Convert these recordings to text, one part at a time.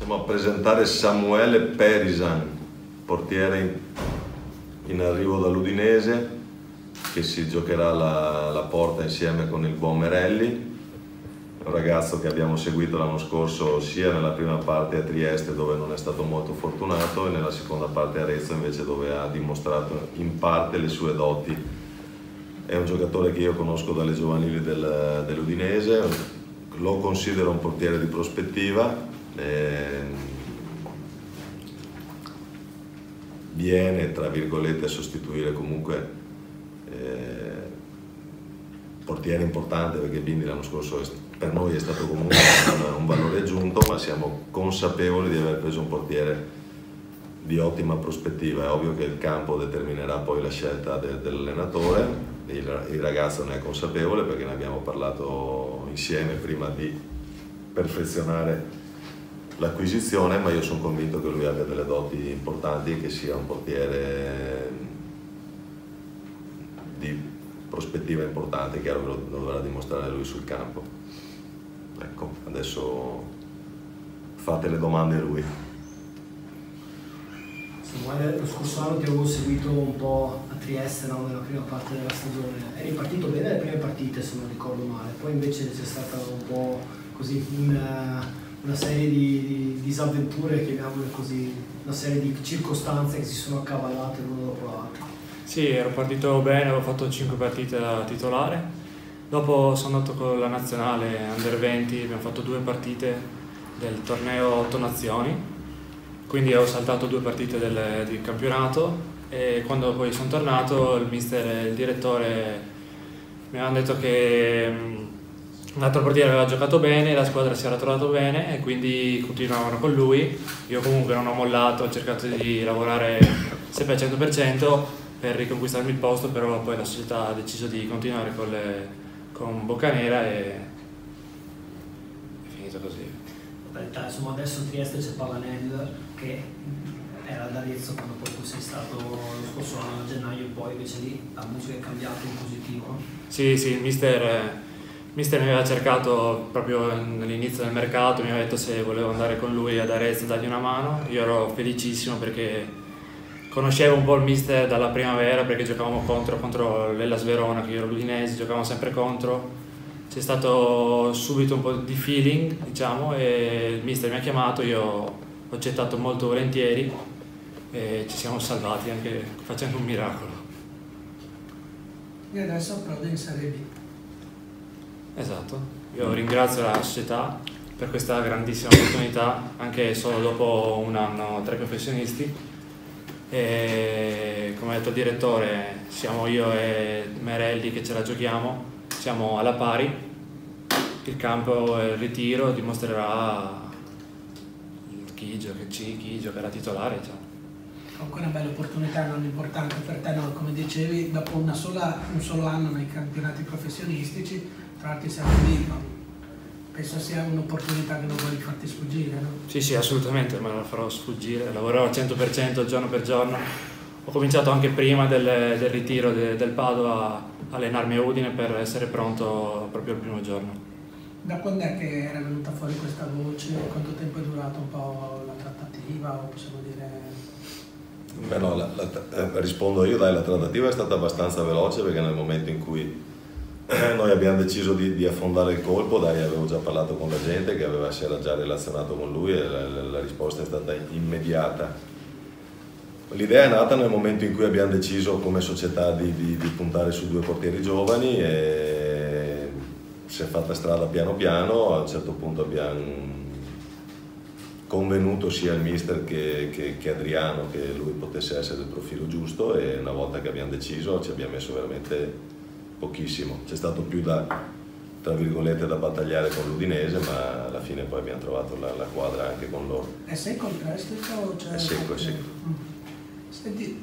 Siamo a presentare Samuele Perisan, portiere in arrivo dall'Udinese, che si giocherà la porta insieme con il buon Merelli. È un ragazzo che abbiamo seguito l'anno scorso sia nella prima parte a Trieste, dove non è stato molto fortunato, e nella seconda parte a Arezzo invece, dove ha dimostrato in parte le sue doti. È un giocatore che io conosco dalle giovanili dell'Udinese, lo considero un portiere di prospettiva. Viene tra virgolette a sostituire comunque portiere importante, perché Bindi l'anno scorso per noi è stato comunque un valore aggiunto, ma siamo consapevoli di aver preso un portiere di ottima prospettiva. È ovvio che il campo determinerà poi la scelta dell'allenatore, il ragazzo ne è consapevole perché ne abbiamo parlato insieme prima di perfezionare l'acquisizione, ma io sono convinto che lui abbia delle doti importanti e che sia un portiere di prospettiva importante. Chiaro che lo dovrà dimostrare lui sul campo. Ecco, adesso fate le domande a lui. Samuele, lo scorso anno ti avevo seguito un po' a Trieste, no? Nella prima parte della stagione. Eri partito bene le prime partite, se non ricordo male, poi invece c'è stata un po' così una serie di disavventure, chiamiamole così, una serie di circostanze che si sono accavallate l'uno dopo l'altro. Sì, ero partito bene, avevo fatto 5 partite da titolare, dopo sono andato con la nazionale Under 20, abbiamo fatto 2 partite del torneo 8 nazioni, quindi ho saltato 2 partite del campionato, e quando poi sono tornato il mister e il direttore mi hanno detto che l'altro portiere aveva giocato bene, la squadra si era trovato bene e quindi continuavano con lui. Io comunque non ho mollato, ho cercato di lavorare sempre al 100% per riconquistarmi il posto, però poi la società ha deciso di continuare con Boccanera e è finito così. Insomma, adesso Trieste c'è Pavanel, che era ad Arezzo quando poi tu sei stato lo scorso anno, a gennaio, e poi invece lì la musica è cambiata in positivo. Sì, il mister mi aveva cercato proprio all'inizio del mercato, mi aveva detto se volevo andare con lui ad Arezzo e dargli una mano. Io ero felicissimo perché conoscevo un po' il mister dalla primavera, perché giocavamo contro l'Hellas Verona, che io ero l'Udinese, giocavamo sempre contro. C'è stato subito un po' di feeling, diciamo, e il mister mi ha chiamato, io ho accettato molto volentieri e ci siamo salvati anche facendo un miracolo. E adesso approda in Serie B. Esatto, io ringrazio la società per questa grandissima opportunità, anche solo dopo un anno tra i professionisti, e come ha detto il direttore, siamo io e Merelli che ce la giochiamo, siamo alla pari, il campo e il ritiro dimostrerà chi giocherà titolare. Cioè. Comunque una bella opportunità, non importante per te, no? Come dicevi, dopo un solo anno nei campionati professionistici, tra l'altro siamo lì, no? Penso sia un'opportunità che non vuoi farti sfuggire, no? Sì, assolutamente, me la farò sfuggire, lavorerò al 100% giorno per giorno. Ho cominciato anche prima del ritiro del Padova a allenarmi a Udine per essere pronto proprio il primo giorno. Da quando è che era venuta fuori questa voce? Quanto tempo è durata un po' la trattativa, o possiamo dire... Beh no, rispondo io, dai, la trattativa è stata abbastanza veloce, perché nel momento in cui noi abbiamo deciso di affondare il colpo, dai, avevo già parlato con la gente che si era già relazionato con lui, e la risposta è stata immediata. L'idea è nata nel momento in cui abbiamo deciso come società di puntare su 2 portieri giovani, e si è fatta strada piano piano. A un certo punto abbiamo convenuto sia il mister che Adriano che lui potesse essere del profilo giusto, e una volta che abbiamo deciso ci abbiamo messo veramente pochissimo. C'è stato più tra virgolette da battagliare con l'Udinese, ma alla fine poi abbiamo trovato la quadra anche con loro. È secco il prestito? Cioè, è secco. Senti,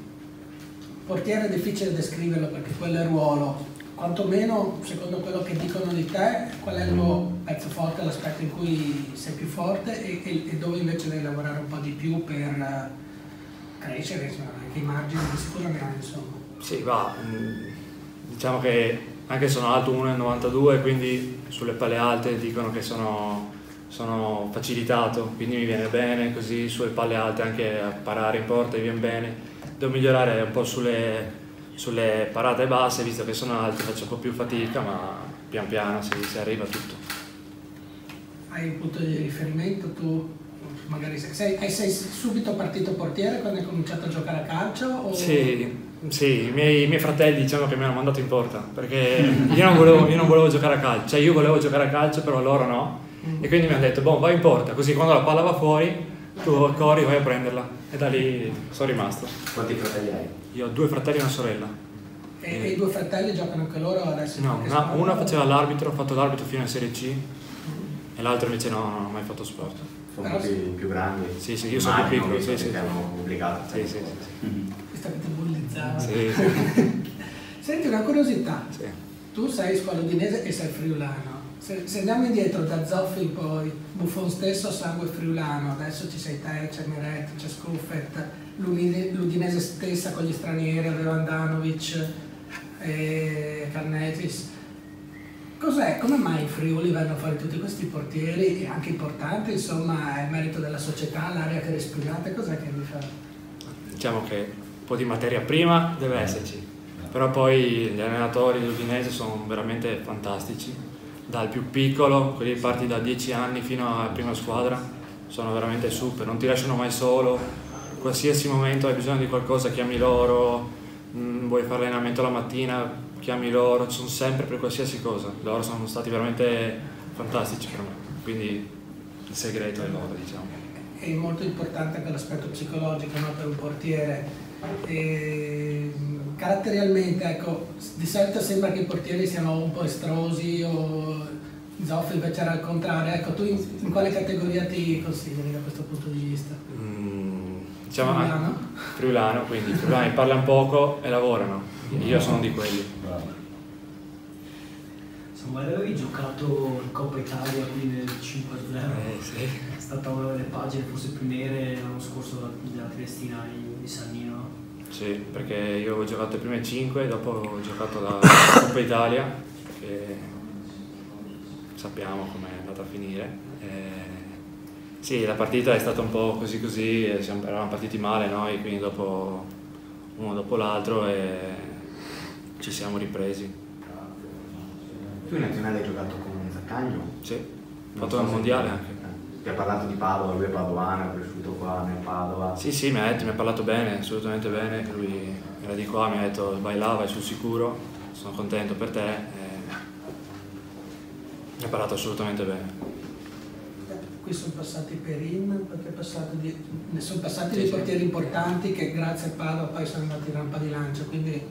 portiere è difficile descriverlo perché quello è il ruolo. Quantomeno, secondo quello che dicono di te, qual è il tuo pezzo forte, l'aspetto in cui sei più forte e dove invece devi lavorare un po' di più per crescere, insomma, anche i margini di sicuro ne hai, insomma. Sì, diciamo che anche sono alto 1,92, quindi sulle palle alte dicono che sono sono facilitato, quindi mi viene bene, così sulle palle alte anche a parare in porta mi viene bene. Devo migliorare un po' sulle parate basse, visto che sono alte faccio un po' più fatica, ma pian piano si arriva a tutto. Hai un punto di riferimento tu? Magari sei subito partito portiere quando hai cominciato a giocare a calcio? O... Sì, i miei fratelli diciamo che mi hanno mandato in porta, perché io non volevo giocare a calcio, cioè io volevo giocare a calcio però loro no, e quindi mi hanno detto boh, vai in porta, così quando la palla va fuori tu corri, vai a prenderla, e da lì sono rimasto. Quanti fratelli hai? Io ho 2 fratelli e una sorella. E i 2 fratelli giocano anche loro adesso? No, uno faceva l'arbitro, ha fatto l'arbitro fino a Serie C, e l'altro invece no, non ha mai fatto sport. Sono più grandi? Sì, io sono più piccolo, sì. Che hanno pubblicato. Sì. Questa che ti bullizzava. Sì. Senti, una curiosità. Sì. Tu sei squalo udinese e sei friulano. Se andiamo indietro da Zoffi in poi, Buffon stesso sangue friulano, adesso ci sei te, c'è Meret, c'è Scuffet, l'Udinese stessa con gli stranieri, aveva Andanovic e Carnetis. Cos'è? Come mai in Friuli vanno a fare tutti questi portieri, anche importanti, insomma, è merito della società, l'aria che respirate, cos'è che vi fa? Diciamo che un po' di materia prima deve esserci, però poi gli allenatori dell'Udinese sono veramente fantastici, dal più piccolo, quelli parti da 10 anni fino alla prima squadra, sono veramente super, non ti lasciano mai solo, in qualsiasi momento hai bisogno di qualcosa chiami loro, vuoi fare allenamento la mattina, chiami loro, sono sempre per qualsiasi cosa, loro sono stati veramente fantastici per me, quindi il segreto è loro, diciamo. È molto importante anche l'aspetto psicologico, no, per un portiere. Caratterialmente, ecco, di solito sembra che i portieri siano un po' estrosi o Zoffi invece era al contrario, ecco, tu in quale categoria ti consideri da questo punto di vista? Diciamo friulano, quindi i friulani parlano poco e lavorano, io sono di quelli. Samuele, avevi giocato in Coppa Italia qui nel 5-0, Sì. è stata una delle pagine forse primere l'anno scorso della Triestina di Sannino. Sì, perché io ho giocato le prime 5, dopo ho giocato la Coppa Italia, che sappiamo com'è andata a finire. Sì, la partita è stata un po' così, eravamo partiti male noi, quindi dopo uno dopo l'altro e ci siamo ripresi. Tu in nazionale hai giocato con Zaccagno? Sì, ho fatto un mondiale anche. Ti ha parlato di Padova, lui è padovano, è cresciuto qua nel Padova. Sì, mi ha parlato bene, assolutamente bene, lui era di qua, mi ha detto vai là, vai sul sicuro, sono contento per te, mi ha parlato assolutamente bene. Qui sono passati Perin, sono passati dei portieri importanti che grazie a Padova poi sono andati in rampa di lancio, quindi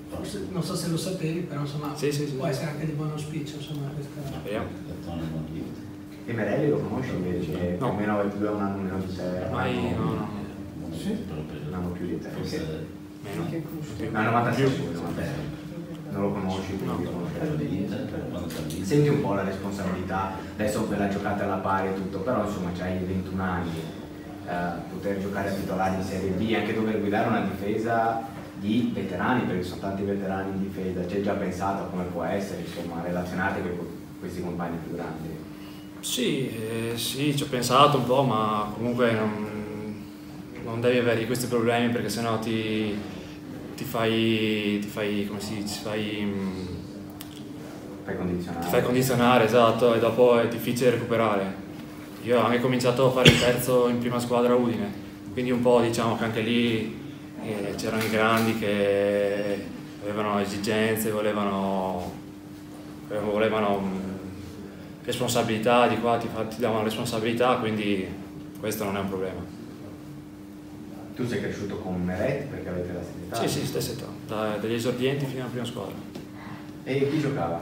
forse, non so se lo sapevi, però insomma può essere anche di buon auspicio, insomma, questa... E Merelli lo conosci invece? No. Più o meno lui ha un anno meno di te. No. Sì? Un anno più di te. Meno. No, 96. Non lo conosci, quindi senti un po' la responsabilità, adesso ve la giocate alla pari e tutto, però insomma c'hai 21 anni, poter giocare a titolare in Serie B, anche dover guidare una difesa di veterani, perché sono tanti veterani in difesa, ci hai già pensato a come può essere, insomma, relazionate con questi compagni più grandi? Sì, ci ho pensato un po', ma comunque non devi avere questi problemi perché sennò ti fai condizionare, esatto, e dopo è difficile recuperare. Io ho anche cominciato a fare il terzo in prima squadra a Udine, quindi un po' diciamo che anche lì c'erano i grandi che avevano esigenze, volevano responsabilità, di qua ti davano responsabilità, quindi questo non è un problema. Tu sei cresciuto con Meret perché avete la stessa età? Sì, stessa età, dagli esordienti fino alla prima squadra. E chi giocava?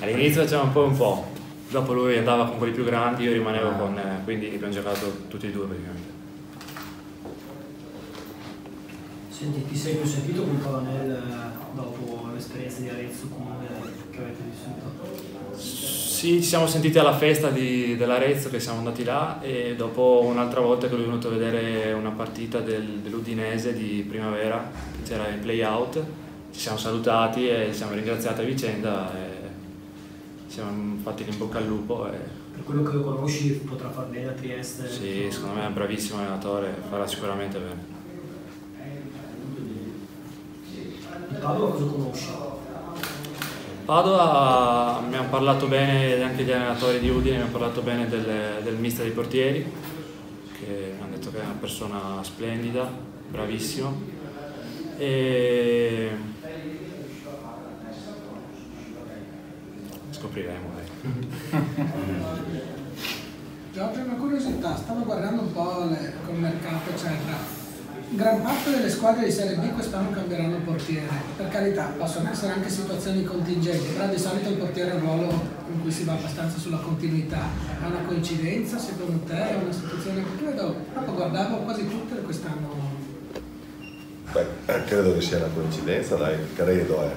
All'inizio faceva un po', dopo lui andava con quelli più grandi, io rimanevo con, quindi abbiamo giocato tutti e due praticamente. Senti, ti sei più sentito con Pavanel dopo l'esperienza di Arezzo che avete vissuto? Sì, ci siamo sentiti alla festa dell'Arezzo che siamo andati là e dopo un'altra volta che lui è venuto a vedere una partita dell'Udinese di primavera, c'era il play out, ci siamo salutati e ci siamo ringraziati a vicenda e ci siamo fatti in bocca al lupo. Per quello che lo conosci potrà far bene a Trieste? Sì, secondo me è un bravissimo allenatore, farà sicuramente bene. Il Padova cosa conosci? Padova mi hanno parlato bene anche gli allenatori di Udine, mi hanno parlato bene del mister dei portieri, che mi hanno detto che è una persona splendida, bravissimo. E scopriremo. Giorgio, una curiosità, stavo guardando un po' col mercato, eccetera. Gran parte delle squadre di Serie B quest'anno cambieranno portiere. Per carità, possono essere anche situazioni contingenti, però di solito il portiere è un ruolo in cui si va abbastanza sulla continuità. È una coincidenza secondo te? È una situazione che credo, proprio guardavo quasi tutte quest'anno. Beh, credo che sia una coincidenza, dai, credo.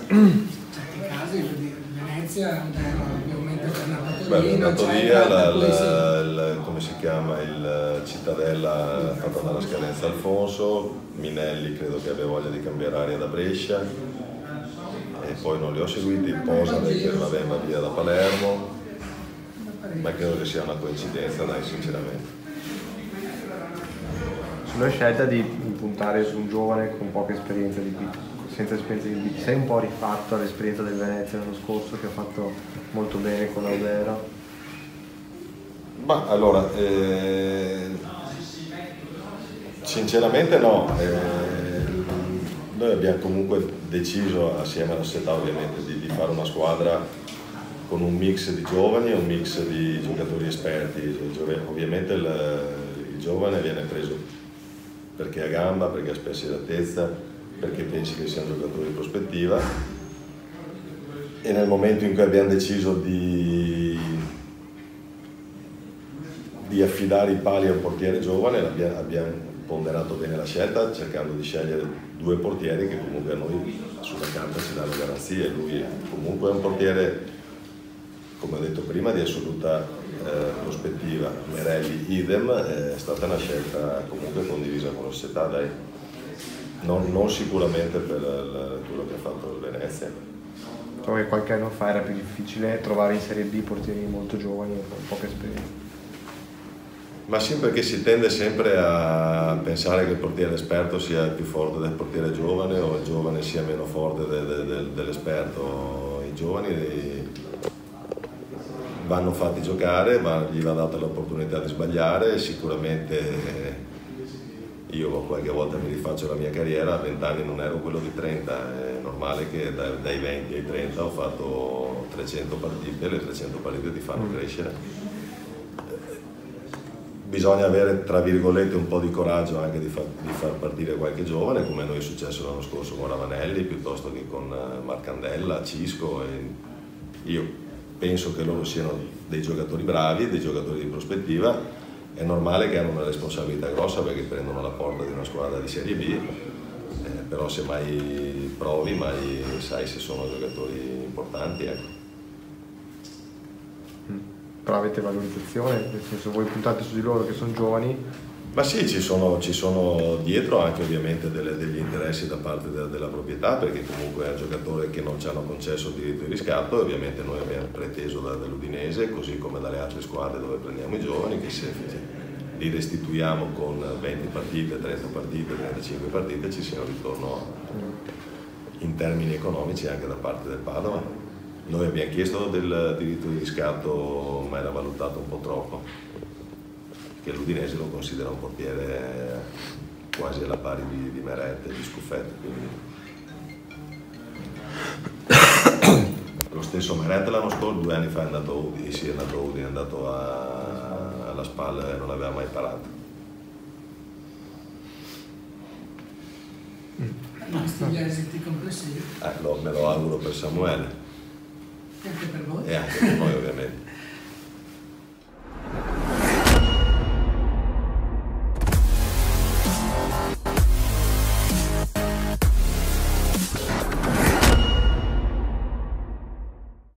In certi casi, per dire, Venezia ovviamente è tornato a Torino, andato via, come si chiama, il Cittadella ha fatto andare a scadenza Alfonso, Minelli credo che abbia voglia di cambiare aria da Brescia, e poi non li ho seguiti, Posare che va via da Palermo, ma credo che sia una coincidenza, dai, sinceramente. Sulla scelta di puntare su un giovane con poca esperienza di B, senza esperienza di B, sei un po' rifatto all'esperienza del Venezia l'anno scorso che ha fatto molto bene con Laudero? Ma allora, sinceramente no, noi abbiamo comunque deciso assieme alla società ovviamente di fare una squadra con un mix di giovani e un mix di giocatori esperti. Ovviamente il giovane viene preso perché ha gamba, perché ha spensieratezza, perché pensi che sia un giocatore di prospettiva, e nel momento in cui abbiamo deciso di affidare i pali a un portiere giovane abbiamo ponderato bene la scelta, cercando di scegliere due portieri che comunque a noi sulla carta ci danno garanzie. Lui comunque è un portiere, come ho detto prima, di assoluta prospettiva. Merelli idem, è stata una scelta comunque condivisa con la società, dai. Non sicuramente per quello che ha fatto il Venezia. So che qualche anno fa era più difficile trovare in Serie B portieri molto giovani e con poca esperienza. Ma sì, perché si tende sempre a pensare che il portiere esperto sia più forte del portiere giovane o il giovane sia meno forte dell'esperto. I giovani vanno fatti giocare, gli va data l'opportunità di sbagliare. Sicuramente io qualche volta mi rifaccio la mia carriera, a 20 anni non ero quello di 30, è normale che dai 20 ai 30 ho fatto 300 partite, le 300 partite ti fanno crescere. Bisogna avere, tra virgolette, un po' di coraggio anche di far partire qualche giovane, come a noi è successo l'anno scorso con Ravanelli, piuttosto che con Marcandella, Cisco. E io penso che loro siano dei giocatori bravi, dei giocatori di prospettiva. È normale che hanno una responsabilità grossa perché prendono la porta di una squadra di Serie B, però se mai provi, mai sai se sono giocatori importanti, ecco. Però avete valorizzazione, nel senso voi puntate su di loro che sono giovani? Ma sì, ci sono dietro anche ovviamente degli interessi da parte della proprietà, perché comunque è un giocatore che non ci hanno concesso il diritto di riscatto, e ovviamente noi abbiamo preteso dall'Udinese, così come dalle altre squadre dove prendiamo i giovani, che se li restituiamo con 20 partite, 30 partite, 35 partite ci sia un ritorno in termini economici anche da parte del Padova. Noi abbiamo chiesto del diritto di riscatto, ma era valutato un po' troppo, perché l'Udinese lo considera un portiere quasi alla pari di Meret e di Scuffetti. Lo stesso Meret l'anno scorso, 2 anni fa, è andato a Udine, è andato alla Spal e non aveva mai parato. Questi gli esiti complessivi. Me lo auguro per Samuele. E anche per voi? E anche per noi, ovviamente.